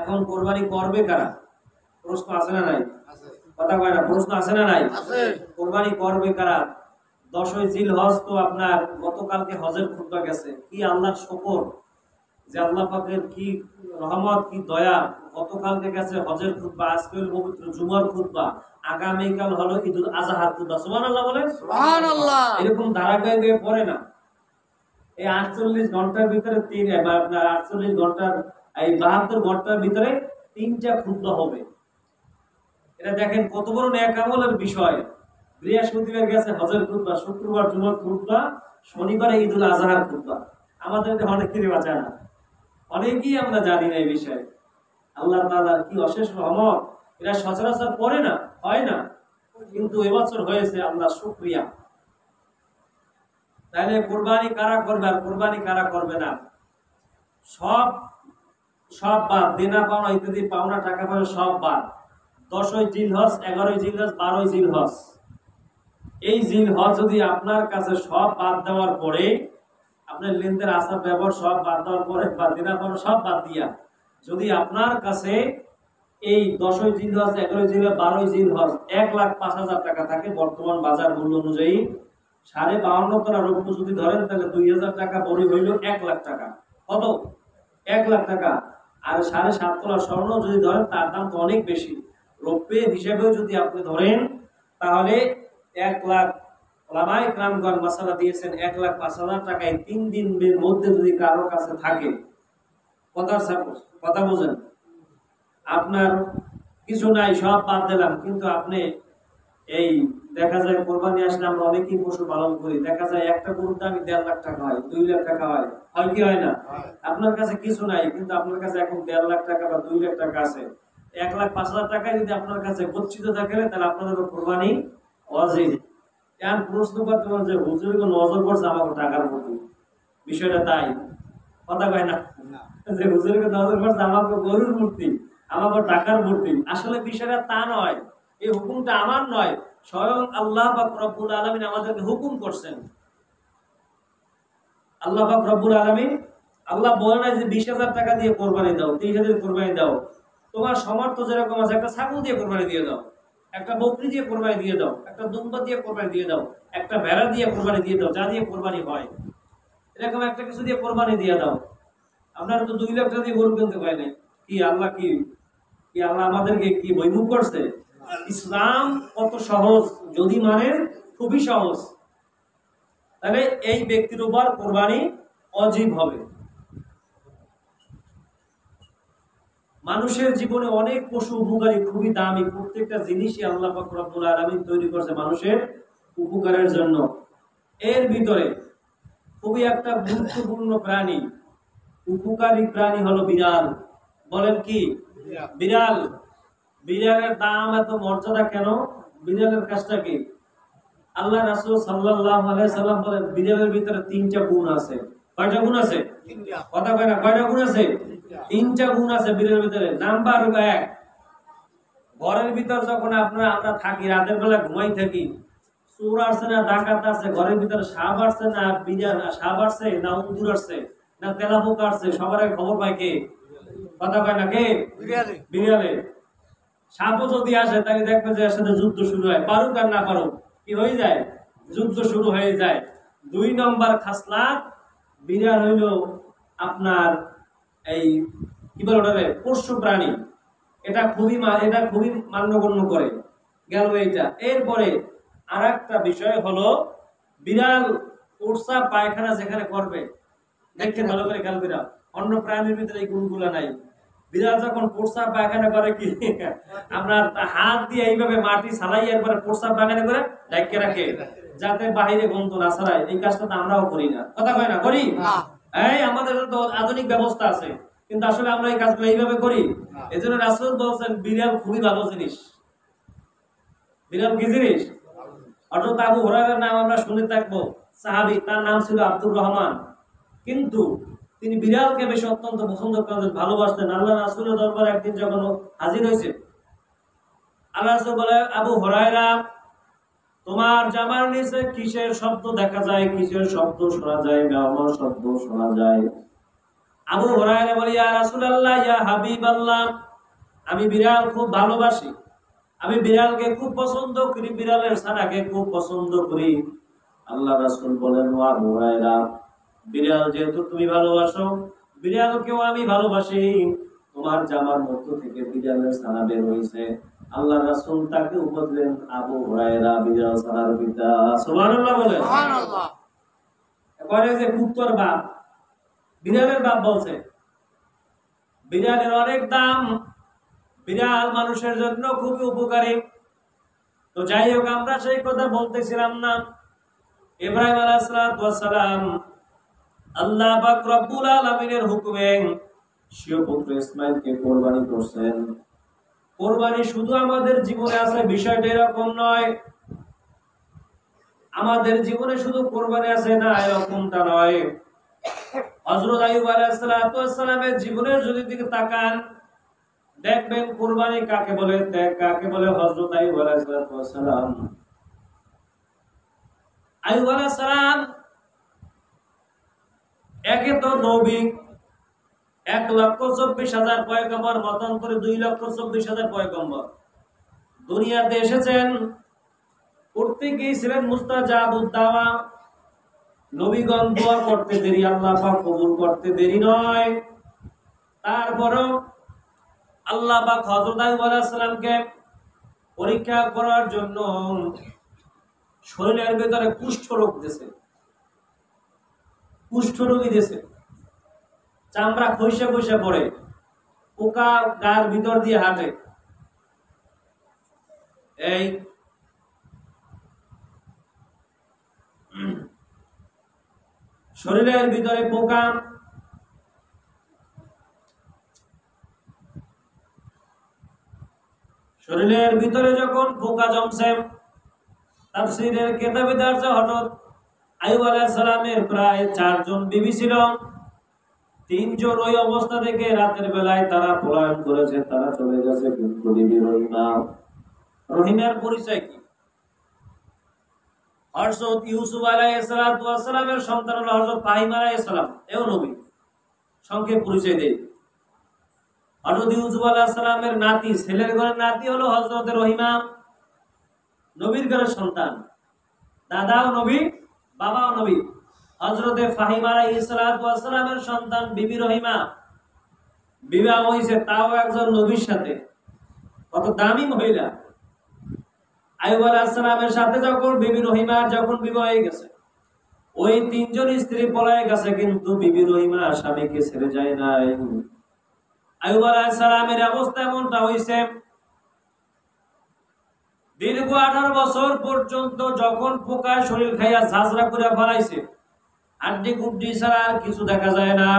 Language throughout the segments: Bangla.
এখন কোরবানি করবে কারা? প্রশ্ন আছে না নাই? কথা কয় না, প্রশ্ন আছে না নাই? কোরবানি করবে কারা? 10ই জিলহজ তো আপনার গতকালকে হজের খুতবা গেছে। কি আল্লাহর শুকর যে আল্লাহ পাকের কি রহমত, কি দয়া। গতকালকে গেছে হজের খুতবা, আজকে হলো পবিত্র জুমার খুতবা, আগামীকাল হলো ঈদুল আজহার খুতবা। সুবহানাল্লাহ বলেন। সুবহানাল্লাহ। এরকম ধারাবাহিক পড়ে না। এই 48 ঘন্টার ভিতরে আপনার 48 ঘন্টার এই 72 ঘন্টার ভিতরে 3টা খুতবা হবে। এটা দেখেন কত বড় নেক আমলের বিষয়। বৃহস্পতিবার গেছে হজের খুতবা, শুক্রবার জুমার খুতবা, শনিবারে ঈদুল আজহার খুতবা। আমাদের অনেকেরই বাঁচায় না, অনেকেই আমরা জানি না এই বিষয়ে। আল্লাহ তাআলার কি অশেষ রহমত। এটা সচরাচর পড়ে না, হয় না, কিন্তু এবছর হয়েছে, আল্লাহ শুকরিয়া। তাহলে কুরবানি কারা করবে আর কুরবানি কারা করবে না? সব সব বাদ, দেনা পাওনা ইত্যাদি, পাওনা টাকা পয়সা সব বাদ। 10ই জিলহজ, 11ই জিলহজ, 12ই জিলহজ, এই জিলহজ যদি আপনার কাছে সব বাদ দেওয়ার পরে, আপনার লেনদেন আচার ব্যবহার সব বাদ দেওয়ার পরে, বা দেনা পাওনা সব বাদ দিয়া যদি আপনার কাছে এই 10ই জিলহজ, 11ই জিলহজ, 12ই জিলহজ 1,05,000 টাকা থাকে বর্তমান বাজার মূল্য অনুযায়ী, 52.5 তোলা রৌপ্য যদি ধরেন, তাহলে 2,000 টাকা বড়ি হইল 1 লাখ টাকা। কত? 1 লাখ টাকা। আর 7.5 তোলা স্বর্ণ যদি ধরেন, তার দাম তো অনেক বেশি। রৌপ্যের হিসেবেও যদি আপনি ধরেন, তাহলে 1 লাখ, ওলামায়ে কেরামগণ মাসালা দিয়েছেন, 1,05,000 টাকায় 3 দিনের মধ্যে যদি কারোর কাছে থাকে, কথা বোঝেন, আপনার কিছু নাই, সব বাদ দিলাম, কিন্তু আপনি এই দেখা যায় কোরবানি আসলে আমরা অনেকেই পশু পালন করি, দেখা যায় একটা গরুর দাম 1.5 লাখ টাকা হয়, 2 লাখ টাকা হয়, হয় কি হয় না? আপনার কাছে কিছু নাই, কিন্তু আপনার কাছে এখন 1.5 লাখ টাকা বা 2 লাখ টাকা আছে। 1,05,000 টাকায় যদি আপনার কাছে গচ্ছিত থাকে, তাহলে আপনাদের কোরবানি ওয়াজিব। এখন প্রশ্ন করতে পারেন যে হুজুর কোন নজর পড়ছে আমাকে টাকার প্রতি, বিষয়টা তাই? কথা কয় না যে হুজুরকে নজর পড়ছে আমাকে গরুর মূর্তি, আমাকে টাকার মূর্তি। আসলে বিষয়টা তা নয়, এই হুকুমটা আমার নয়, স্বয়ং আল্লাহ পাক রব্বুল আলামিন আমাদেরকে হুকুম করছেন। আল্লাহ পাক রব্বুল আলামিন, আল্লাহ বলে না যে 20,000 টাকা দিয়ে কোরবানি দাও, 30,000 কোরবানি দাও। তোমার সামর্থ্য যেরকম আছে, একটা ছাগল দিয়ে কোরবানি দিয়ে দাও, একটা বকরি দিয়ে কোরবানি দিয়ে দাও, একটা দুম্বা দিয়ে কোরবানি দিয়ে দাও, একটা ভেড়া দিয়ে কোরবানি দিয়ে দাও, যা দিয়ে কোরবানি হয় এরকম একটা কিছু দিয়ে কোরবানি দিয়ে দাও। আপনারা তো 2 লাখ টাকা দিয়ে গরু কিনতে পায় নাই। কি আল্লাহ কি কি আল্লাহ আমাদেরকে কি বৈমুখ করছে? ইসলাম কত সহজ, যদি মানে খুবই সহজ। তাহলে এই ব্যক্তির উপর কোরবানি ওয়াজিব হবে। মানুষের জীবনে অনেক পশু উপকারী, খুবই দামি, প্রত্যেকটা জিনিসই আল্লাহ পাক রব্বুল আলামিন তৈরি করেছে মানুষের উপকারের জন্য। এর ভিতরে খুবই একটা গুরুত্বপূর্ণ প্রাণী, উপকারী প্রাণী হলো বিড়াল। বলেন কি? বিড়াল। বিড়ালের দাম এত মর্যাদা কেন? বিড়ালের কাজটা কি? আল্লাহ রাসূল সাল্লাল্লাহু আলাইহি সাল্লাম বলেন, বিড়ালের ভিতরে 3টা গুণ আছে। কয়টা গুণ আছে? কথা কয় না, কয়টা গুণ আছে? 3টা গুণ আছে বিড়ালের ভিতরে। নাম্বার 1, ঘরের ভিতর যখন আমরা থাকি, রাতের বেলা ঘুমাই থাকি, চোর আসছে না ডাকাত আসছে, ঘরের ভিতরে সাপ আসছে না বিড়াল, সাপ আসছে না উন্দুর আসছে না তেলাপোকা আসছে, সবার আগে খবর পায় কে? কথা কয় না, কে? বিড়ালে। সাপও যদি আসে, তাহলে দেখবে যে এর সাথে যুদ্ধ শুরু হয়, পারুক আর না পারুক, কি হয়ে যায়? যুদ্ধ শুরু হয়ে যায়। 2 নম্বর খাসলাত, বিড়াল হইল আপনার এই কি বলে ওটারে, পোষ্য প্রাণী। এটা খুবই মান্যগণ্য করে গেল এইটা। এরপরে আরেকটা বিষয় হলো, বিড়াল প্রস্রাব পায়খানা যেখানে করবে, দেখতে ভালো করে খেয়াল করে, অন্য প্রাণীর ভিতরে এই গুণগুলো নাই। বিড়াল যখন প্রস্রাব পায়খানা করে কি, আপনার হাত দিয়ে এইভাবে মাটি ছাড়াই এরপরে প্রস্রাব পায়খানা করে ঢেকে রাখে, যাতে বাহিরে গন্ধ না ছড়ায়। এই কাজটা তো আমরাও করি না, কথা কয় না, করি? এই আমাদের তো আধুনিক ব্যবস্থা আছে, কিন্তু আসলে আমরা এই কাজগুলো এইভাবে করি। এজন্য রাসূল বলেছেন, বিড়াল খুবই ভালো জিনিস। বিড়াল কি জিনিস? অর্থাৎ আবু হুরায়রার নাম আমরা শুনে থাকবো, সাহাবী, তার নাম ছিল আব্দুর রহমান, কিন্তু তিনি বিড়ালকে বেশি অত্যন্ত পছন্দ করতেন, ভালোবাসতেন। আল্লাহ রাসূলের দরবারে একদিন যখন হাজির হয়েছে, আল্লাহ রাসূল বলে, আবু হুরায়রা, তোমার জামার নিচে কিসের শব্দ দেখা যায়, কিসের শব্দ শোনা যায়? মেহমান শব্দ শোনা যায়। আবু হুরায়রা বলে, ইয়া রাসূলুল্লাহ, ইয়া হাবিবাল্লাহ, আমি বিড়াল খুব ভালোবাসি, আমি বিড়ালকে খুব পছন্দ করি, বিড়ালের ছানাকে খুব পছন্দ করি। আল্লাহ রাসূল বলেন, ও আবু হুরায়রা, বিড়াল যেহেতু তুমি ভালোবাসো, বিড়ালকেও আমি ভালোবাসি। তোমার জামার মধ্য থেকে বিড়ালের ছানা বের হয়েছে। আল্লাহ রাসূল তাকে উপদেন, আবু হুরায়রা বিড়াল ছানার পিতা। সুবহানাল্লাহ বলেন। সুবহানাল্লাহ। এবারে যে কুত্তর বাপ, বিড়ালের বাপ বলছে, বিড়ালের অনেক দাম, বিড়াল মানুষের জন্য খুবই উপকারী। তো যাই হোক, আমরা সেই কথা বলতেছিলাম না। ইব্রাহিম আলাইহিস সালাম আল্লাহ পাক রব্বুল আলামিনের হুকুমে স্বীয় পুত্র ইসমাঈলকে কুরবানি করছেন। কুরবানি শুধু আমাদের জীবনে আছে বিষয়টা এরকম নয়। আমাদের জীবনে শুধু কুরবানি আছে না, এরকমটা নয়। হযরত আইয়ুব আলাইহিস সালামের জীবনের যদি দিকে তাকান, দেখবেন কুরবানি কাকে বলে, কাকে বলে। হযরত আইয়ুব আলাইহিস সালাম, আইয়ুব আলাইহিস সালাম একে তো নবী, 1,24,000 পয়গম্বর, মতান্তরে 2,24,000 পয়গম্বর দুনিয়াতে এসেছেন। প্রত্যেকেই ছিলেন মুস্তাজাবুদ দাওয়া। নবীগণ দোয়া করতে দেরি, আল্লাহ পাক কবুল করতে দেরি নয়। তারপরও আল্লাহ পাক হযরত আইয়ুব আলাইহিস সালামকে পরীক্ষা করার জন্য শরীরের ভিতরে কুষ্ঠ রোগ দিয়েছে, কুষ্ঠ রোগী দিয়েছে। চামড়া খসে খসে পড়ে, পোকা গার ভিতর দিয়ে হাঁটে। এই শরীরের ভিতরে পোকা, শরীরের ভিতরে যখন পোকা জমছে, তাফসীরের কিতাবে দেওয়া হযরত আইয়ুব আলাইহিস সালামের প্রায় 4 জন বিবি ছিল। 3 জন ওই অবস্থা থেকে রাতের বেলায় তারা পলায়ন করেছে, তারা চলে গেছে। কিন্তু বিবি রহিমা, রহিমার পরিচয় কি? হযরত ইউসুফ আলাইহিস সালামের সন্তান হলো হযরত ফাহিম আলাইহিস সালাম, এও নবী। সংক্ষেপ পরিচয় দেই। হযরত ইউসুফ আলাইহিস সালামের নাতি, ছেলের ঘরের নাতি হলো হযরত রহিমা, নবীর ঘরের সন্তান। দাদাও নবী, বাবাও নবী। হযরতে ফাহিম আলাইহিস সালামের সন্তান বিবি রহিমা বিবাহ হয়েছে, তাও একজন নবীর সাথে। কত দামি মহিলা! আইয়ুব আলাইহিস সালামের সাথে যখন বিবি রহিমা যখন বিবাহ হয়ে গেছে, ওই 3 জন স্ত্রী পলায়ে গেছে, কিন্তু বিবি রহিমা স্বামীকে ছেড়ে যায় নাই। আইয়ুব আলাইহিস সালামের অবস্থা এমনটা হইছে, দীর্ঘ 18 বছর পর্যন্ত যখন পোকায় শরীর খাইয়া ঝাঁঝরা করে ফেলাইছে, হাড্ডি গুড্ডি ছাড়া আর কিছু দেখা যায় না,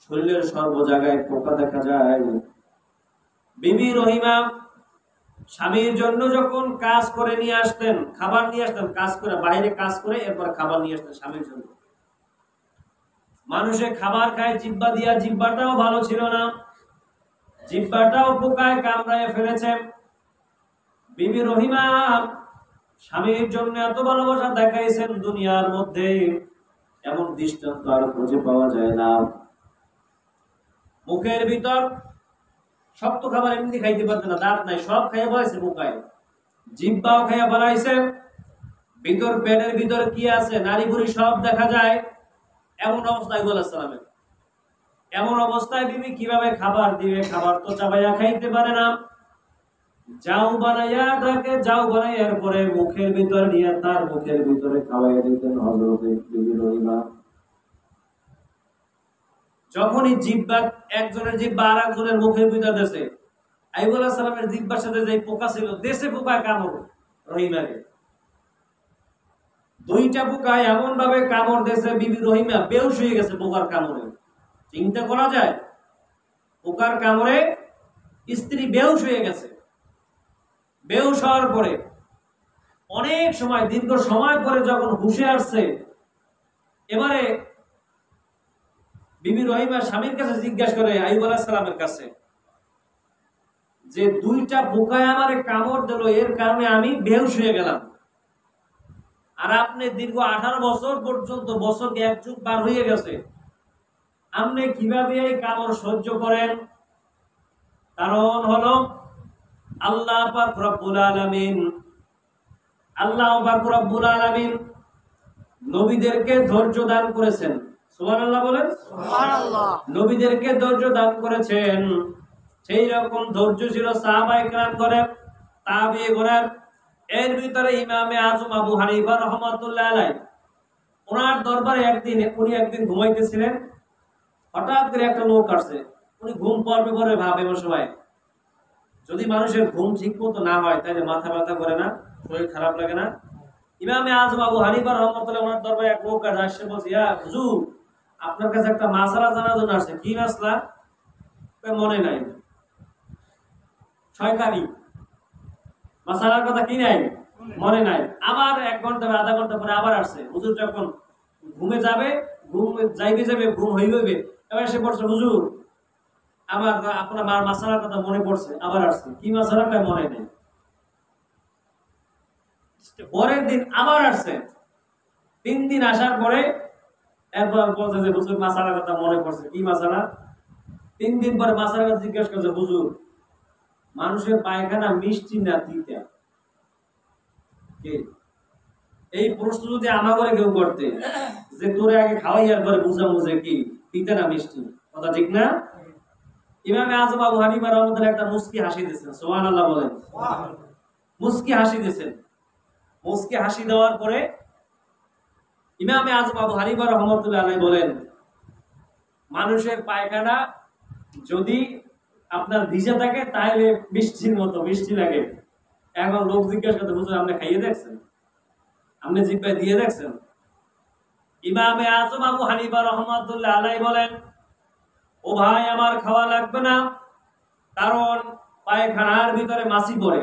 শরীরের সর্ব জায়গায় পোকা দেখা যায়। বিবি রহিমা স্বামীর জন্য যখন কাজ করে নিয়ে আসতেন, খাবার নিয়ে আসতেন, কাজ করে বাইরে কাজ করে এরপর খাবার নিয়ে আসতেন স্বামীর জন্য। মানুষে খাবার খায় জিহ্বা দিয়া, জিহ্বাটাও ভালো ছিল না, জিহ্বাটাও পোকায় কামড়ায় ফেলেছে। বিবি রহিমা স্বামীর জন্য এত ভালোবাসা দেখাইছেন, দুনিয়ার মধ্যে এমন দৃষ্টান্ত আর খুঁজে পাওয়া যায় না। মুখের ভিতর শক্ত খাবার এমনি খাইতে পারছে না, দাঁত নাই, সব খাইয়া ফেলাইছে পোকায়। জিহ্বাও খাইয়া ফেলাইছে, ভিতর পেটের ভিতর কি আছে নারী বুড়ি সব দেখা যায়। এমন অবস্থায় আইয়ুব আলাইহিস সালামের, এমন অবস্থায় বিবি কিভাবে খাবার দিবে? খাবার তো চাবাইয়া খাইতে পারে না। যাও বানাইয়া তাকে, যাও বানাইয়ার পরে মুখের ভিতর নিয়ে তার মুখের ভিতরে খাওয়াইয়া দিতেন হযরত বিবি রহিমা। যখনই জিহ্বা, একজনের জিহ্বা আর একজনের মুখের ভিতর দেশে, আইয়ুব আলাইহিস সালামের জিহ্বার সাথে যে পোকা ছিল, দেশে পোকায় কামড় রহিমাকে। 2টা পোকায় এমন ভাবে কামড় দেশে, বিবি রহিমা বেহুশ হয়ে গেছে পোকার কামড়ে। চিন্তা করা যায়? পোকার কামড়ে স্ত্রী বেহুশ হয়ে গেছে। বেহুশ হওয়ার পরে অনেক সময়, দীর্ঘ সময় পরে যখন হুঁশে আসছে, এবারে বিবি রহিমা স্বামীর কাছে জিজ্ঞাসা করে আইয়ুব আলাইহিস সালামের কাছে, যে 2টা পোকায় আমারে কামড় দিল, এর কারণে আমি বেহুশ হয়ে গেলাম, আর আপনি দীর্ঘ 18 বছর পর্যন্ত, বছরকে 1 যুগ পার হয়ে গেছে, আপনি কিভাবে এই কামড় সহ্য করেন? কারণ হলো আল্লাহ পাক রব্বুল আলামিন নবীদেরকে ধৈর্য দান করেছেন। সুবহানাল্লাহ বলেন। সুবহানাল্লাহ। নবীদেরকে ধৈর্য দান করেছেন। সেই রকম ধৈর্য ছিল সাহাবায়ে কেরামগণের, তাবেঈগণের। এর ভিতরে ইমামে আযম আবু হানিফা রাহমাতুল্লাহ আলাইহি, ওনার দরবারে উনি একদিন ঘুমাইতেছিলেন। হঠাৎ করে একটা লোক আসছে। উনি ঘুম পড়বে পরে ভাবে এমন সময়, যদি মানুষের ঘুম ঠিক মতো না হয় তাহলে মাথা ব্যথা করে না, শরীর খারাপ লাগে না? ইমামে আযম আবু হানিফা রাহমাতুল্লাহ ওনার দরবারে এক লোক আসছে, বলছে, ইয়া হুজুর, আপনার কাছে একটা মাসআলা জানার জন্য আসছে। কি মাসলা? মনে নাই। শয়তানি মাসআলার কথা কি নাই? মনে নাই। আবার 1 ঘন্টা বা আধা ঘন্টা পরে আবার আসছে। হুজুর যখন ঘুমে যাবে, ঘুম হইবে, এবার এসে পড়ছে, হুজুর আমার আপনার মার মাসআলার কথা মনে পড়ছে। আবার আসছে। কি মাসআলা? মনে নেই। পরের দিন আবার আসছে। 3 দিন আসার পরে এরপর বলছে যে হুজুর মাসআলার কথা মনে পড়ছে। কি মাসআলা? 3 দিন পরে মাসআলার কথা জিজ্ঞেস করছে, হুজুর মানুষের পায়খানা মিষ্টি না তিতা? এই প্রশ্ন যদি আমাকে কেউ করতে, যে তোরে আগে খাওয়াইয়ার পরে বুঝাবো যে কি তিতা না মিষ্টি, কথা ঠিক না? ইমামে আযম আবু হানিফা রাহমাতুল্লাহ একটা মুস্কি হাসি দিয়েছেন। সুবহানাল্লাহ বলেন। মুস্কি হাসি দিয়েছেন। মুস্কি হাসি দেওয়ার পরে ইমামে আযম আবু হানিফা রাহমাতুল্লাহ আলাইহি বলেন, মানুষের পায়খানা যদি আপনার ভিজে থাকে তাহলে মিষ্টির মতো মিষ্টি লাগে। এখন লোক জিজ্ঞাসা করতে, হুজুর আপনি খাইয়ে দেখছেন? আপনি জিব্বায় দিয়ে দেখছেন? ইমামে আযম আবু হানিফা রাহমাতুল্লাহ আলাইহি বলেন, ও ভাই আমার খাওয়া লাগবে না, কারণ পায়খানার ভিতরে মাছি পড়ে,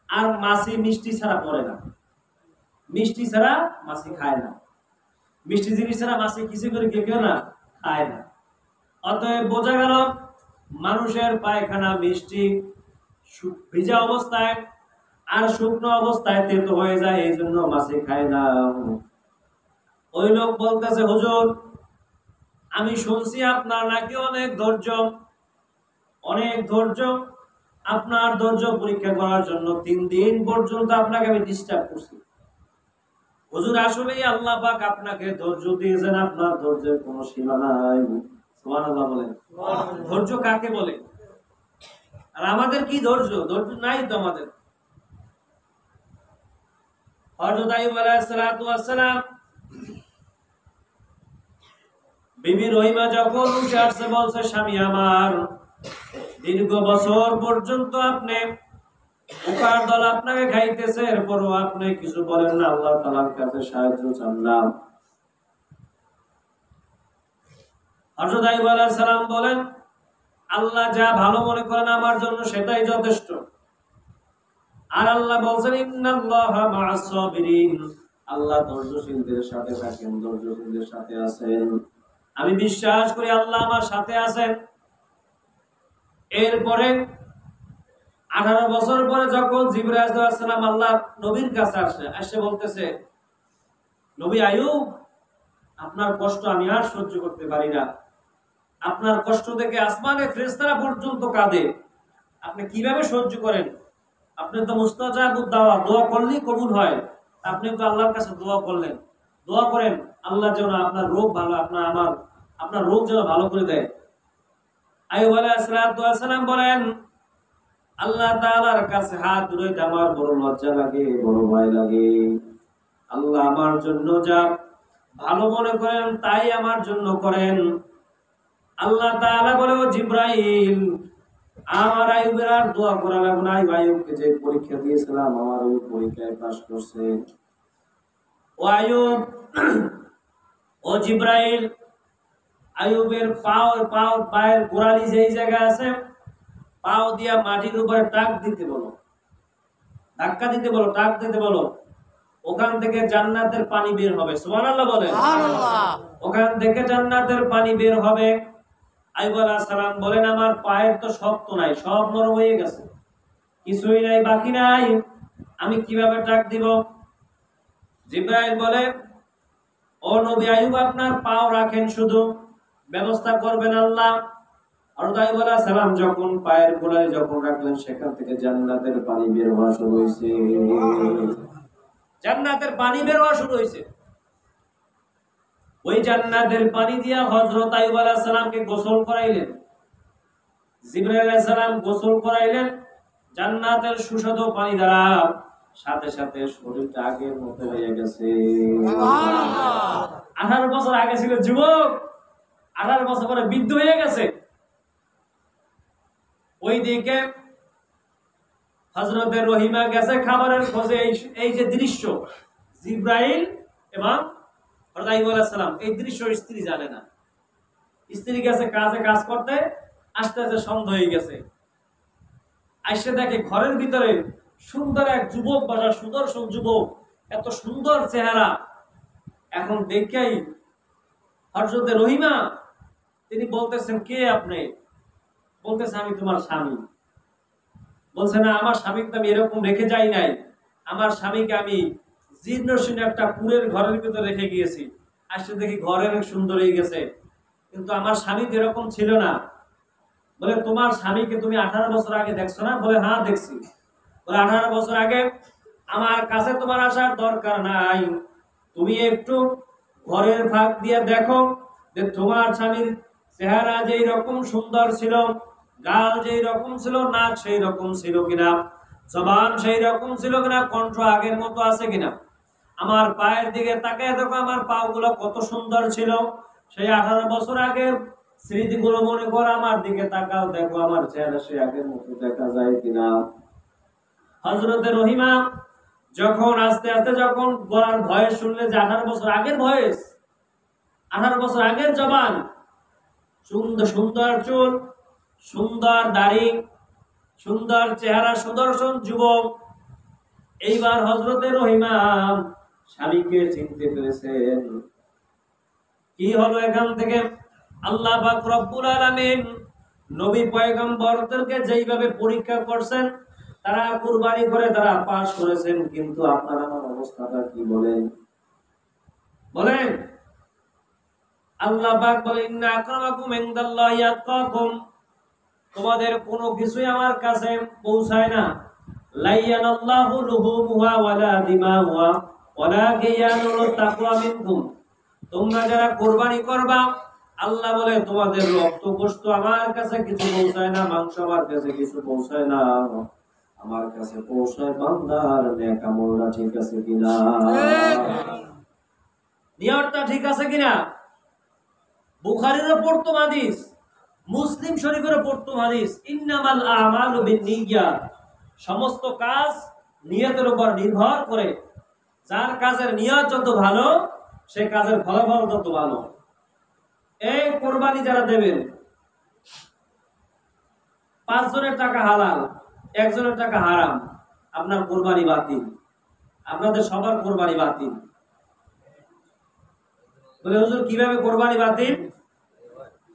আর মাছি মিষ্টি ছাড়া পড়ে না। মিষ্টি ছাড়া মাছি খায় না। মিষ্টি জিনিস ছাড়া মাছি কিছু করে কেউ না খায় না। অতএব বোঝা গেল মানুষের পায়খানা মিষ্টি ভিজা অবস্থায় আর শুকনো অবস্থায় তেতো হয়ে যায়, এই জন্য মাছি খায় না। ওই লোক বলতেছে, হুজুর আমি শুনছি আপনার নাকি অনেক ধৈর্য। আপনার ধৈর্য পরীক্ষা করার জন্য 3 দিন পর্যন্ত আপনাকে আমি ডিস্টার্ব করছি। হুজুর আসলেই আল্লাহ পাক আপনাকে ধৈর্য দিয়েছেন, আপনার ধৈর্যের কোনো সীমা নাই। সুবহানাল্লাহ বলেন। ধৈর্য কাকে বলে? আর আমাদের কি ধৈর্য? ধৈর্য নাই তো আমাদের। হযরত আইয়ুব আলাইহিস সালাতু ওয়াস সালাম, বিবি রহিমা যখন উঠে আসছে, বলছে, স্বামী আমার, দীর্ঘ বছর পর্যন্ত আপনি পোকার দল আপনাকে খাইতেছে, এরপরও আপনি কিছু বলেন না। আল্লাহ তাআলার কাছে সাহায্য চাইলাম। হযরত আইয়ুব আলাইহিস সালাম বলেন, আল্লাহ যা ভালো মনে করেন আমার জন্য সেটাই যথেষ্ট। আর আল্লাহ বলছেন, ইন্নাল্লাহা মা'আস সাবিরিন, আল্লাহ ধৈর্যশীলদের সাথে থাকেন, ধৈর্যশীলদের সাথে আছেন। আমি বিশ্বাস করি আল্লাহ আমার সাথে আছেন। এরপরে 18 বছর পরে যখন জিবরাইল আলাইহিস সালাম আল্লাহ নবীর কাছে আসে বলতেছে, নবী আইয়ুব, আপনার কষ্ট আমি আর সহ্য করতে পারি না। আপনার কষ্ট দেখে আসমানে ফেরেশতারা পর্যন্ত কাঁদে। আপনি কিভাবে সহ্য করেন? আপনি তো মুস্তাজাবুদ দাওয়া, দোয়া করলেই কবুল হয়। আপনি তো আল্লাহর কাছে দোয়া করলেন। দোয়া করেন আল্লাহ যেন আপনার রোগ ভালো, আপনার রোগ যেন ভালো করে দেয়। আইয়ুব আলাইহিস সালাম বলেন, আল্লাহ তাআলার কাছে হাত উঠাইতে আমার বড় লজ্জা লাগে, বড় ভয় লাগে। আল্লাহ আমার জন্য যা ভালো মনে করেন তাই আমার জন্য করেন। আল্লাহ তাআলা বলে, ও জিবরাইল, আমার আইয়ুবের আর দোয়া করা লাগবে না। আইয়ুবকে যে পরীক্ষা দিয়েছিলাম আমার ওই পরীক্ষায় পাস করছে। ও আইয়ুব, ও জিবরাইল, আইয়ুবের পায়ের গোড়ালি যেই জায়গা আছে, পাও দিয়া মাটির উপরে টাক দিতে বলো, ধাক্কা দিতে বলো, টাক দিতে বলো। ওখান থেকে জান্নাতের পানি বের হবে। সুবহানাল্লাহ বলেন। সুবহানাল্লাহ। ওখান থেকে জান্নাতের পানি বের হবে। আইয়ুব আলাইহিস সালাম বলেন, আমার পায়ের তো শক্ত নাই, সব নরম হয়ে গেছে, কিছুই নাই, বাকি নাই, আমি কিভাবে টাক দিব? জিবরাইল বলে, ও নবী আইয়ুব, আপনার পাও রাখেন শুধু, ব্যবস্থা করবেন আল্লাহ। আর তাইব আলাইহিস সালাম যখন পায়ের গোড়ায় যখন রাখলেন, সেখান থেকে জান্নাতের পানি বের হওয়া শুরু হয়েছে। জান্নাতের পানি বের হওয়া শুরু হয়েছে। ওই জান্নাতের পানি দিয়া হযরত আইয়ুব আলাইহিস সালামকে গোসল করাইলেন, জিবরাইল আলাইহিস সালাম গোসল করাইলেন জান্নাতের সুস্বাদু পানি দ্বারা। সাথে সাথে শরীরটা আগের মতো হয়ে গেছে। সুবহানাল্লাহ। 18 বছর আগে ছিল যুবক, 18 বছর পরে বৃদ্ধ হয়ে গেছে। ওই দিকে হযরতে রহিমা গেছে খাবারের খোঁজে। এই যে দৃশ্য, জিবরাইল এবং হযরত আইয়ুব আলাইহিস সালাম, এই দৃশ্য স্ত্রী জানে না। স্ত্রী গেছে কাজ করতে, আস্তে আস্তে সন্ধ্যা হয়ে গেছে। আইসে দেখে ঘরের ভিতরে সুন্দর এক যুবক বসা, সুদর্শন যুবক, এত সুন্দর চেহারা। এখন দেখেই হযরতে রহিমা তিনি বলতেছেন, কে আপনি? বলতেছে, আমি তোমার স্বামী। বলছে, না, আমার স্বামীকে তো আমি এরকম রেখে যাই নাই। আমার স্বামীকে আমি জীর্ণশীর্ণ একটা কুঁড়ের ঘরের ভিতরে রেখে গিয়েছি। আসলে দেখি ঘর অনেক সুন্দর হয়ে গেছে, কিন্তু আমার স্বামী তো এরকম ছিল না। বলে, তোমার স্বামীকে তুমি 18 বছর আগে দেখছো না? বলে, হ্যাঁ দেখছি। বলে, 18 বছর আগে আমার কাছে তোমার আসার দরকার নাই, তুমি একটু ঘরের ফাঁক দিয়ে দেখো যে তোমার স্বামীর চেহারা যেই রকম সুন্দর ছিল, গাল যেই রকম ছিল, নাক সেই রকম ছিল কিনা, জবান সেই রকম ছিল কিনা, কণ্ঠ আগের মতো আছে কিনা। আমার পায়ের দিকে তাকায় দেখো, আমার পাগুলো কত সুন্দর ছিল। সেই 18 বছর আগে স্মৃতিগুলো মনে করো, আমার দিকে তাকাও, দেখো আমার চেহারা সে আগের মতো দেখা যায় কিনা। হযরতে রহিমা যখন আস্তে আস্তে যখন গলার ভয়েস শুনলে যে 18 বছর আগের ভয়েস, 18 বছর আগের জবান, সুন্দর সুন্দর চুল, সুন্দর দাড়ি, সুন্দর চেহারা, সুদর্শন যুবক। এইবার হযরতে রহিমা স্বামীকে চিনতে পেরেছেন। কি হলো এখান থেকে? আল্লাহ পাক রব্বুল আলামিন নবী পয়গম্বরদেরকে যেইভাবে পরীক্ষা করছেন, তারা কুরবানি করে তারা পাস করেছেন, কিন্তু আপনার আমার অবস্থাটা কি বলেন? বলেন। আল্লাহ পাক বলেন, ইন্না আকরামাকুম ইনদাল্লাহি আতকাকুম, তোমাদের কোনো কিছুই আমার কাছে পৌঁছায় না। লাইয়ানাল্লাহু লুহুমুহা ওয়ালা দিমাউহা ওয়ালাকিন ইয়ানালু তাকওয়া মিনকুম, তোমরা যারা কুরবানি করবা, আল্লাহ বলে তোমাদের রক্ত গোশত আমার কাছে কিছু পৌঁছায় না, মাংস আমার কাছে কিছু পৌঁছায় না, আমার কাছে পৌঁছায় বান্দার নেক আমলটা ঠিক আছে কিনা, নিয়তটা ঠিক আছে কিনা। বুখারীর প্রথম হাদিস, মুসলিম শরীফের প্রথম হাদিস, ইন্নামাল আমালু বিন্নিয়াত, সমস্ত কাজ নিয়তের উপর নির্ভর করে। যার কাজের নিয়ত যত ভালো, সে কাজের ফলাফল তত ভালো। এই কুরবানি যারা দেবেন, 5 জনের টাকা হালাল, 1 জনের টাকা হারাম, আপনার কুরবানি বাতিল। আপনাদের সবার কুরবানি বাতিল। বলে, হুজুর কিভাবে কুরবানি বাতিল?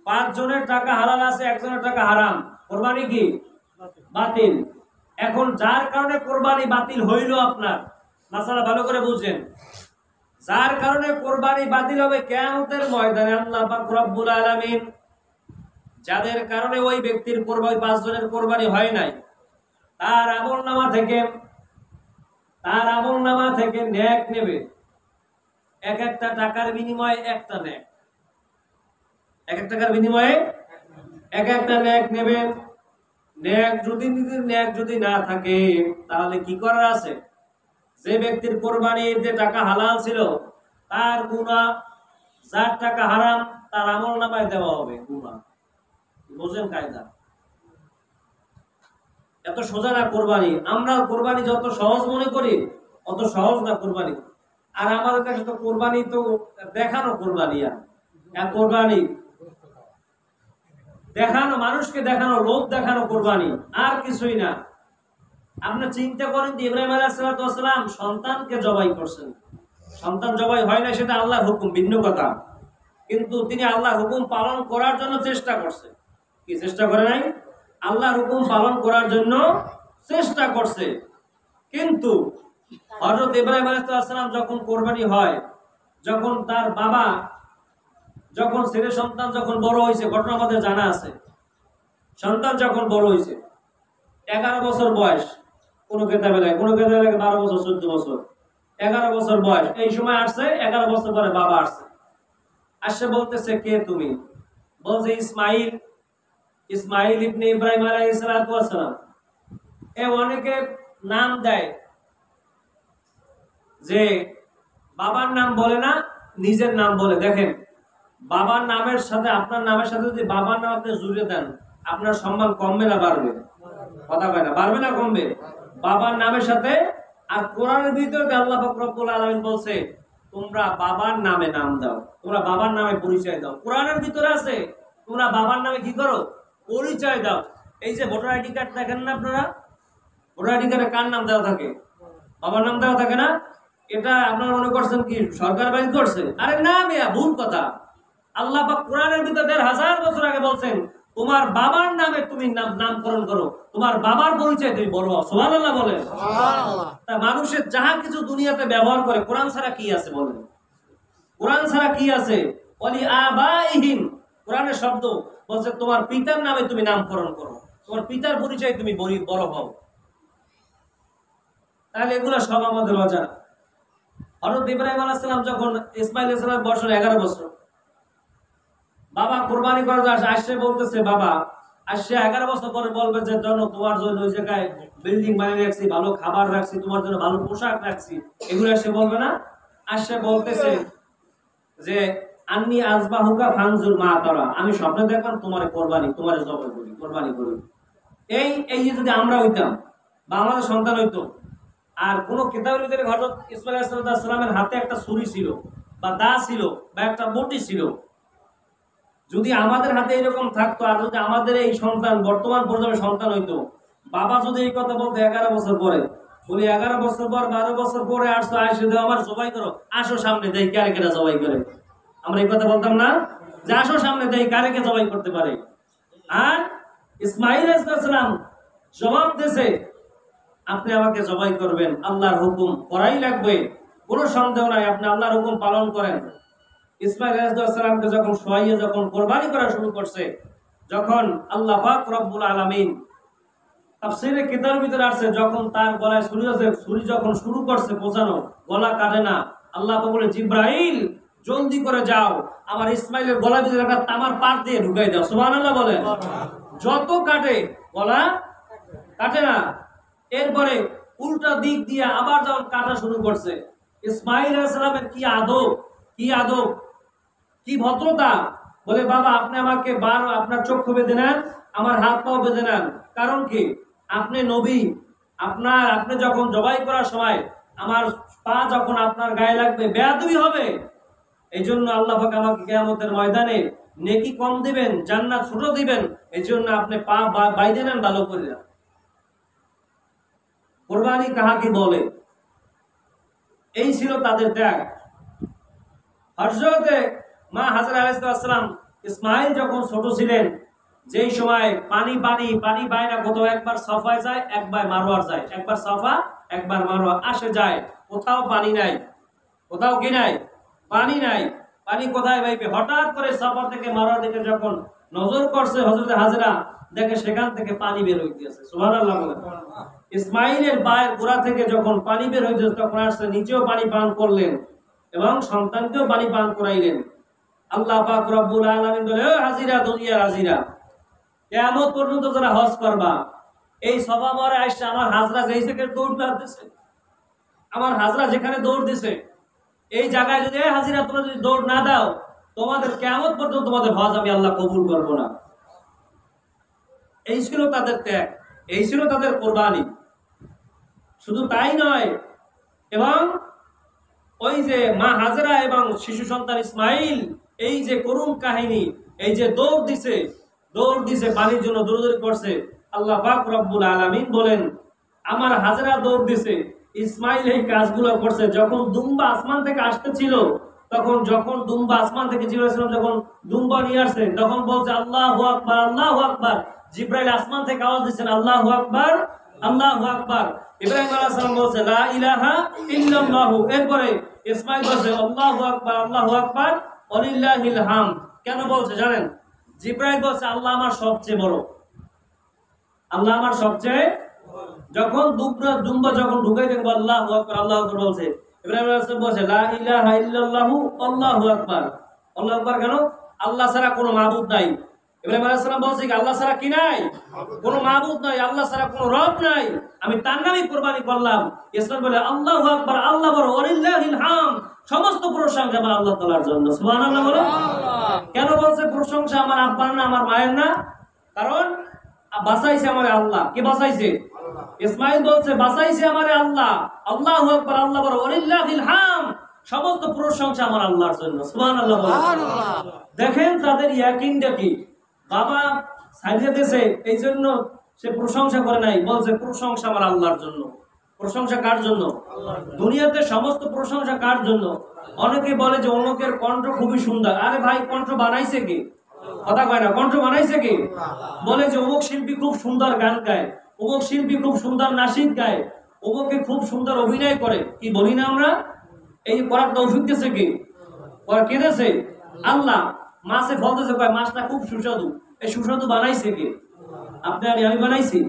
5 জনের টাকা হালাল আছে, 1 জনের টাকা হারাম, কুরবানি কি বাতিল। এখন যার কারণে কুরবানি বাতিল হইল, আপনার মাসালা ভালো করে বুঝেন, যার কারণে কুরবানি বাতিল হবে কিয়ামতের ময়দানে আল্লাহ পাক রব্বুল আলামিন যাদের কারণে ওই ব্যক্তির কুরবানি, 5 জনের কুরবানি হয় নাই, তার আমলনামা থেকে নেক নেবে। এক একটা টাকার বিনিময়ে একটা নেক, এক এক টাকার বিনিময়ে এক একটা নেক নেবে। নেক যদি না থাকে, তাহলে কি করার আছে? যে ব্যক্তির কোরবানির যে টাকা হালাল ছিল, তার গুনাহ, যার টাকা হারাম তার আমলনামায় দেওয়া হবে গুনাহ। বুঝেন কায়দা? এত সোজা না কোরবানি। আমরা কোরবানি যত সহজ মনে করি, অত সহজ না কোরবানি। আর আমাদের কাছে তো কোরবানি তো দেখানো কোরবানি, আর কোরবানি দেখানো, মানুষকে দেখানো, লোক দেখানো কোরবানি, আর কিছুই না। আপনি চিন্তা করেন, ইব্রাহিম আলাইহিস সালাম সন্তানকে জবাই করছেন, সন্তান জবাই হয় না, সেটা আল্লাহর হুকুম, ভিন্ন কথা, কিন্তু তিনি আল্লাহর হুকুম পালন করার জন্য চেষ্টা করছে। কি চেষ্টা করে নাই? আল্লাহর হুকুম পালন করার জন্য চেষ্টা করছে। কিন্তু হযরত ইব্রাহিম আলাইহিস সালাম যখন কোরবানি হয়, যখন তার বাবা যখন ছেলে সন্তান যখন বড় হয়েছে, ঘটনা আমাদের জানা আছে, সন্তান যখন বড় হয়েছে 11 বছর বয়স, কোনো কেতাবে লাগে 12 বছর 14 বছর, 11 বছর বয়স, এই সময় আসছে। 11 বছর পরে বাবা আসছে, আসছে বলতেছে কে তুমি? বলছে ইসমাইল, ইসমাইল ইবনে ইব্রাহিম আলাইহিস সালাম। অনেকে নাম দেয় যে বাবার নাম বলে না, নিজের নাম বলে। দেখেন, বাবার নামের সাথে আপনার নামের সাথে যদি বাবার নাম আপনি জুড়ে দেন, আপনার সম্মান কমবে না বাড়বে? কথা কয় না, বাড়বে না কমবে? বাবার নামের সাথে। আর কোরআনের ভিতরে আল্লাহ পাক রব্বুল আলামিন বলছে তোমরা বাবার নামে নাম দাও, তোমরা বাবার নামে পরিচয় দাও। কোরআনের ভিতরে আছে তোমরা বাবার নামে কি করো? পরিচয় দাও। এই যে ভোটার আইডি কার্ড দেখেন না আপনারা, ভোটার আইডি কার্ডে কার নাম দেওয়া থাকে? বাবার নাম দেওয়া থাকে না? এটা আপনারা মনে করছেন কি সরকার বাইর করছে? আরে না মিয়া, ভুল কথা। আল্লাহ পাক কোরআনের ভিতরে 1500 বছর আগে বলছেন তোমার বাবার নামে তুমি নামকরণ করো, তোমার বাবার পরিচয় তুমি বলো। সুবহানাল্লাহ বলেন। তা মানুষের যাহা কিছু দুনিয়াতে ব্যবহার করে, কোরআন ছাড়া কি আছে বলেন? কোরআন ছাড়া কি আছে? ওয়ালি আবাইহিম, কোরআনের শব্দ বলছে তোমার পিতার নামে তুমি নামকরণ করো, তোমার পিতার পরিচয় তুমি বড় হও। তাহলে এগুলো সব আমাদের অজানা। হযরত ইব্রাহিম আলাইহিস সালাম যখন ইসমাঈল আলাইহিস সালাম বয়স 11 বছর, বাবা কুরবানি করার জন্য আসছে, বলতেছে বাবা আসছে 11 বছর পরে বলবে যে জানো তোমার জন্য ওই জায়গায় বিল্ডিং বানিয়ে রাখছি, ভালো খাবার রাখছি, তোমার জন্য ভালো পোশাক রাখছি, এগুলো এসে বলবে না? আসছে বলতেছে যে আন্নি আজবাহুকা ফানজুর মা তারা, আমি স্বপ্নে দেখলাম তোমার কোরবানি, তোমার জবাই করি, কোরবানি করি। এই যে যদি আমরা হইতাম বা আমাদের সন্তান হইতো, আর কোন কিতাবের ভিতরে হযরত ইসমাঈল আলাইহিস সালামের হাতে একটা ছুরি ছিল বা দা ছিল বা একটা বটি ছিল, যদি আমাদের হাতে এরকম থাকতো, আর যদি আমাদের এই সন্তান বর্তমান প্রজন্মের সন্তান হইতো, বাবা যদি এই কথা বলতো 11 বছর পরে, বলি 11 বছর পর 12 বছর পরে আসতো, আসে দাও আমার জবাই করো, আসো সামনে দেই কারে কারে জবাই করে। আমরা এই কথা বলতাম না যে আসো সামনে দেই কারে কে জবাই করতে পারে? আর ইসমাঈল আলাইহিস সালাম জবাব দিয়েছে আপনি আমাকে জবাই করবেন, আল্লাহর হুকুম করাই লাগবে, কোনো সন্দেহ নাই, আপনি আল্লাহর হুকুম পালন করেন। ইসমাঈল আলাইহিস সালামকে যখন শোয়াইয়ে যখন কোরবানি করা শুরু করছে, যখন আল্লাহ পাক রব্বুল আলামিন তাফসীরে কিতাবের ভিতরে আছে, যখন তার গলায় ছুরি যখন শুরু করছে পৌঁছানো, গলা কাটে না, আল্লাহ পাক বলে জিবরাইল জলদি করে যাও, আমার ইসমাঈলের গলার ভিতরে একটা তামার পাত দিয়ে ঢুকাই দাও। সুবহানাল্লাহ বলেন। যত কাটে গলা কাটে না। এরপরে উল্টা দিক দিয়ে আবার যখন কাটা শুরু করছে, ইসমাঈল আলাইহিস সালামের কি আদব, কি আদব, কি ভদ্রতা! বলে বাবা আপনি আমাকে আপনার চক্ষু বেঁধে নেন, আমার হাত পাও বেঁধে নেন। কারণ কি? আপনি নবী, আপনি যখন জবাই করার সময় আমার পা যখন আপনার গায়ে লাগবে বেয়াদবি হবে। এই জন্য আল্লাহ পাক আমাকে কিয়ামতের ময়দানে নেকি কম দিবেন, জান্নাত ছোট দিবেন, এই জন্য আপনি পা বাইধে নেন ভালো করে। কোরবানি কাহাকে বলে? এই ছিল তাদের ত্যাগ। হযরতে মা হাজরা আলাইহিস সালাম ইসমাঈল যখন ছোট ছিলেন, যেই সময় পানি বাইনা কোথাও একবার সাফায় যায়, একবার মারওয়ার যায়, একবার সাফা একবার মারওয়া আসে যায়, কোথাও পানি নাই, কোথাও কি নাই? পানি নাই। পানি কোথায় পাইবে? হঠাৎ করে সাফা থেকে মারওয়া দিকে যখন নজর করছে হযরতে হাজরা, দেখে সেখান থেকে পানি বের হইতেছে। সুবহানাল্লাহ বলেন। ইসমাঈলের পায়ের গোড়া থেকে যখন পানি বের হইতেছে, তখন আসছে নিজেও পানি পান করলেন এবং সন্তানকেও পানি পান করাইলেন। আল্লাহ পাক রব্বুল আলামিন বলে ও হাজিরা, দুনিয়ার হাজিরা, কিয়ামত পর্যন্ত যারা হজ করবা, এই সভা মরে আইসা আমার হাজরা যেই থেকে দৌড় দিছে, আমার হাজরা যেখানে দৌড় দিছে, এই জায়গায় যদি হাজিরা তোমরা যদি দৌড় না দাও, তোমাদের কিয়ামত পর্যন্ত তোমাদের হজ আমি আল্লাহ কবুল করব না। এই ছিল তাদের ত্যাগ, এই ছিল তাদের কোরবানি। শুধু তাই নয়, এবং ওই যে মা হাজরা এবং শিশু সন্তান ইসমাঈল, এই যে করুণ কাহিনী, এই যে দৌড় দিছে পানির জন্য দৌড়াদৌড়ি করছে, আল্লাহ পাক রব্বুল আলামিন বলেন আমার হাজরা দৌড় দিছে, ইসমাঈল এই কাজগুলো করছে। যখন দুম্বা আসমান থেকে আসতেছিল, যখন দুম্বা আসমান থেকে জিবরাইল যখন দুম্বা নিয়ে আসছে, তখন বলছে আল্লাহু আকবার, আল্লাহু আকবার। জিবরাইল আসমান থেকে আওয়াজ দিচ্ছেন আল্লাহু আকবার, আল্লাহু আকবার। ইব্রাহিম আলাইহিস সালাম বলছে লা ইলাহা ইল্লাল্লাহু। এরপরে ইসমাঈল বলছে আল্লাহু আকবার, আল্লাহু আকবার। ওয়ালিল্লাহিল হামদ। কেন বলছে জানেন? জিবরাইল বলছে আল্লাহ আমার সবচেয়ে বড়, আল্লাহ আমার সবচেয়ে, যখন দুম্বা যখন ঢুকাই দেখবো আল্লাহু আকবার, আল্লাহু আকবার বলছে। ইব্রাহিম আলাইহিস সালাম বলছে লা ইলাহা ইল্লাল্লাহু আল্লাহু আকবার। আল্লাহু আকবার কেন? আল্লাহ ছাড়া কোনো মাবুদ নাই। ইব্রাহিম আলাইহিস সালাম বলছে কি আল্লাহ ছাড়া কি নাই? কোনো মাবুদ নাই, আল্লাহ ছাড়া কোনো রব নাই, আমি তার নামই কুরবানি করলাম। ইসলাম বলে আল্লাহু আকবার, আল্লাহ বড়, ওয়ালিল্লাহিল হামদ, সমস্ত প্রশংসা আমার আল্লাহ তাআলার জন্য। সুবহানাল্লাহ বলো। কেন বলছে প্রশংসা আমার আব্বার না, আমার মায়ের না? কারণ বাঁচাইছে আমারে আল্লাহ। কে বাঁচাইছে? ইসমাইল বলছে বাঁচাইছে আমারে আল্লাহ। আল্লাহু আকবার, আল্লাহ বড়, ওয়ালিল্লাহিল হামদ, সমস্ত প্রশংসা আমার আল্লাহর জন্য। সুবহানাল্লাহ বলো। দেখেন তাদের ইয়াকিনটা কি। বাবা সাইজে দিয়েছে এই জন্য সে প্রশংসা করে নাই, বলছে প্রশংসা আমার আল্লাহর জন্য। প্রশংসা কার জন্য? দুনিয়াতে সমস্ত প্রশংসা কার জন্য? অনেকে বলে যে অমুকের কণ্ঠ খুবই সুন্দর। আরে ভাই, কণ্ঠ বানাইছে কি? কথা কয় না, কণ্ঠ বানাইছে কি? বলে যে অমুক শিল্পী খুব সুন্দর গান গায়, অমুক শিল্পী খুব সুন্দর নাচিত গায়, অমুকে খুব সুন্দর অভিনয় করে। কি বলি না আমরা? এই করার তৌফিক দিয়েছে কি? কে দিয়েছে? আল্লাহ। মাছে বলতেছে কয় মাছটা খুব সুস্বাদু, এই সুস্বাদু বানাইছে কে? আপনি আমি বানাইছি?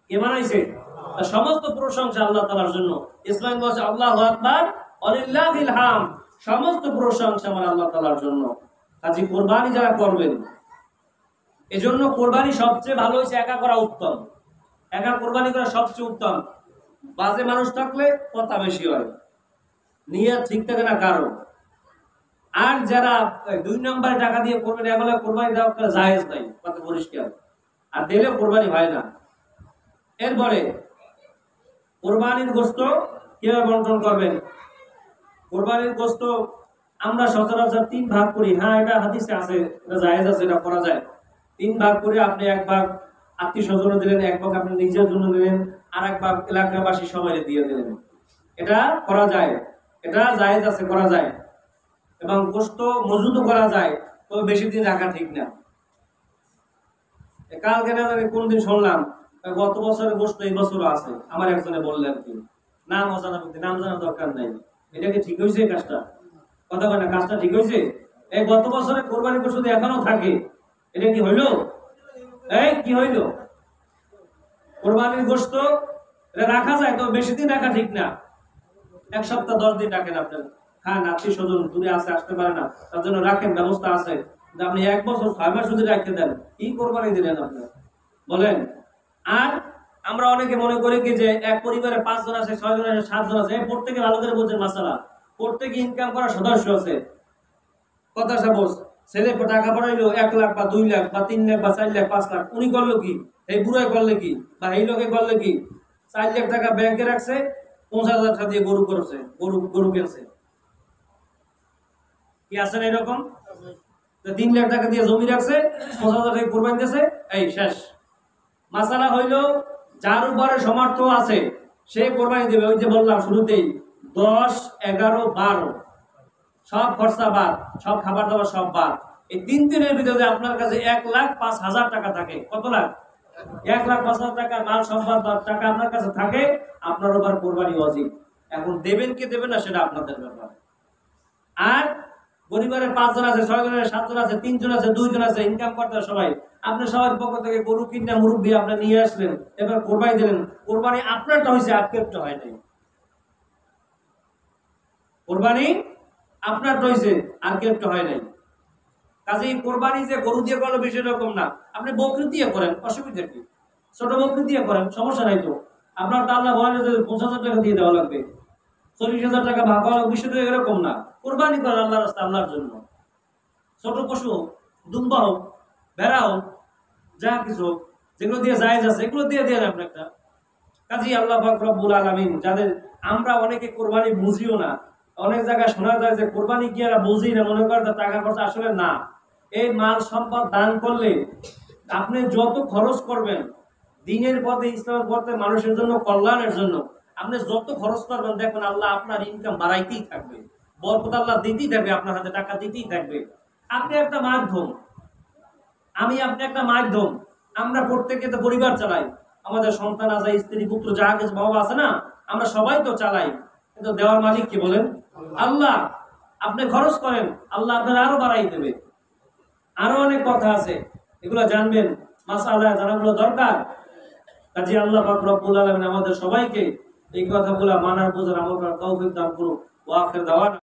কে বানাইছে? সমস্ত প্রশংসা আল্লাহ তাআলার জন্য। ইসলাম বলছে আল্লাহু আকবার, ওয়ালিল্লাহিল হামদ, সমস্ত প্রশংসা আমার আল্লাহ তাআলার জন্য। কাজী কুরবানি যারা করবেন, এজন্য কুরবানি সবচেয়ে ভালো হইছে একা করা উত্তম। একা কুরবানি করা সবচেয়ে উত্তম। বাজে মানুষ থাকলে কথা বেশি হয়, নিয়ত ঠিক থাকে না কারো। আর যারা 2 নম্বরে টাকা দিয়ে করবেন, এগুলো কুরবানি দেওয়া জায়েজ নাই, কথা পরিষ্কার। আর দিলে কুরবানি হয় না। এরপরে কুরবানির গোশত কিভাবে বন্টন করবেন? কুরবানির গোশত আমরা সচরাচর 3 ভাগ করি। হ্যাঁ, এটা হাদিসে আছে, এটা জায়েজ আছে, এটা করা যায়। 3 ভাগ করে আপনি 1 ভাগ আত্মীয়-স্বজনে দিলেন, 1 ভাগ আপনি নিজের জন্য দিলেন, আর 1 ভাগ এলাকাবাসী সবাই দিয়ে দিলেন। এটা করা যায়, এটা জায়েজ আছে, করা যায়। এবং গোশত মজুদ করা যায়, তবে বেশি দিন রাখা ঠিক না। কালকে না জানি কোনদিন শুনলাম গত বছরের গোশত এই বছরও আছে, আমার একজনে বললেন কি, নাম অজানা ব্যক্তি, নাম জানার দরকার নাই। এটা কি ঠিক হয়েছে কাজটা? কথা বলে না, কাজটা ঠিক হয়েছে? এই গত বছরের কোরবানি গোশত এখনো থাকে, এটা কি হইলো? এই কি হইলো? কোরবানির গোশত এটা রাখা যায়, তবে বেশি দিন রাখা ঠিক না। 1 সপ্তাহ 10 দিন রাখেন আপনার। হ্যাঁ, আত্মীয়-স্বজন দূরে আছে, আসতে পারে না, তার জন্য রাখেন, ব্যবস্থা আছে। আপনি 1 বছর 6 মাস যদি রাখতে দেন, কি কোরবানি দিলেন আপনার বলেন? আর আমরা অনেকে মনে করি কি যে এক পরিবারে 5 জন আছে, 6 জন আছে, 7 জন আছে, প্রত্যেকে ভালো করে বোঝেন মাসালা। প্রত্যেকে ইনকাম করা সদস্য আছে। কথা সাপোজ ছেলে টাকা পাঠাইলো 1 লাখ বা 2 লাখ বা 3 লাখ বা 4 লাখ 5 লাখ, উনি করলো কি? এই বুড়াই করলে কি? বা এই লোকে করলে কি? 4 লাখ টাকা ব্যাংকে রাখছে, 50,000 টাকা দিয়ে গরু করছে, গরু কিনছে। কি আছে না এরকম? 3 লাখ টাকা দিয়ে জমি রাখছে, 50,000 টাকা কোরবানি দিয়েছে, এই শেষ। মাসালা হইল যার উপরে সমর্থ আছে সে কোরবানি দেবে। ওই যে বললাম শুরুতেই 10, 11, 12 সব খরচা বাদ, সব খাবার দাবার সব বাদ। এই 3 দিনের ভিতরে আপনার কাছে 1,05,000 টাকা থাকে। কত লাখ? 1,05,000 টাকা মাল সম্পদ টাকা আপনার কাছে থাকে, আপনার উপর কোরবানি ওয়াজিব। এখন দেবেন কি দেবেন না সেটা আপনাদের ব্যাপার। আর পরিবারের 5 জন আছে, 6 জন আছে, 7 জন আছে, 3 জন আছে, 2 জন আছে, ইনকাম করতে সবাই, আপনি সবার পক্ষ থেকে গরু কিনে মুরব্বি আপনি নিয়ে আসলেন, এবার কোরবানি দিলেন। কোরবানি আপনারটা হয়েছে, আটকেপটা হয় নাই। কোরবানি আপনারটা হয়েছে, আটকেপটা হয় নাই। কাজেই কোরবানি যে গরু দিয়ে করলে বেশি রকম না, আপনি বকরি দিয়ে করেন, অসুবিধা কি? ছোট বকরি দিয়ে করেন, সমস্যা নাই তো। আপনার তো আল্লাহ বলেন যে 50,000 টাকা দিয়ে দেওয়া লাগবে, 40,000 টাকা ভাগ হওয়া বিষয়টা এরকম না। কোরবানি করেন আল্লাহর রাস্তায়, আল্লাহর জন্য। ছোট পশু হোক, দুম্বা হোক, ভেড়া হোক, যা কিছু হোক, যেগুলো দিয়ে জায়েজ আছে এগুলো দিয়ে দেন আপনি একটা। কাজেই আল্লাহ পাক রব্বুল আলামিন, যাদের আমরা অনেকে কোরবানি বুঝিও না, অনেক জায়গায় শোনা যায় যে কোরবানি কি এরা বুঝি না, মনে করে টাকা খরচা, আসলে না। এই মাল সম্পদ দান করলে আপনি যত খরচ করবেন দিনের পথে, ইসলামের পথে, মানুষের জন্য, কল্যাণের জন্য, আপনি যত খরচ করবেন দেখবেন আল্লাহ আপনার ইনকাম বাড়াইতেই থাকবে, বরকত আল্লাহ দিতেই থাকবে, আপনার হাতে টাকা দিতেই থাকবে। আপনি একটা মাধ্যম, আমি আপনি একটা মাধ্যম। আমরা প্রত্যেকে তো পরিবার চালাই, আমাদের সন্তান আছে, স্ত্রী পুত্র যা কিছু বাবা আছে না, আমরা সবাই তো চালাই, কিন্তু দেওয়ার মালিক কি বলেন? আল্লাহ। আপনি খরচ করেন, আল্লাহ আপনার আরো বাড়াই দেবে। আরো অনেক কথা আছে, এগুলো জানবেন, মাসআলা জানাগুলো দরকার। কাজে আল্লাহ পাক রব্বুল আলামিন আমাদের সবাইকে এই কথাগুলো মানার, বোঝার, আমল করার তৌফিক দান করুন। ওয়া আখির দাওয়ানা।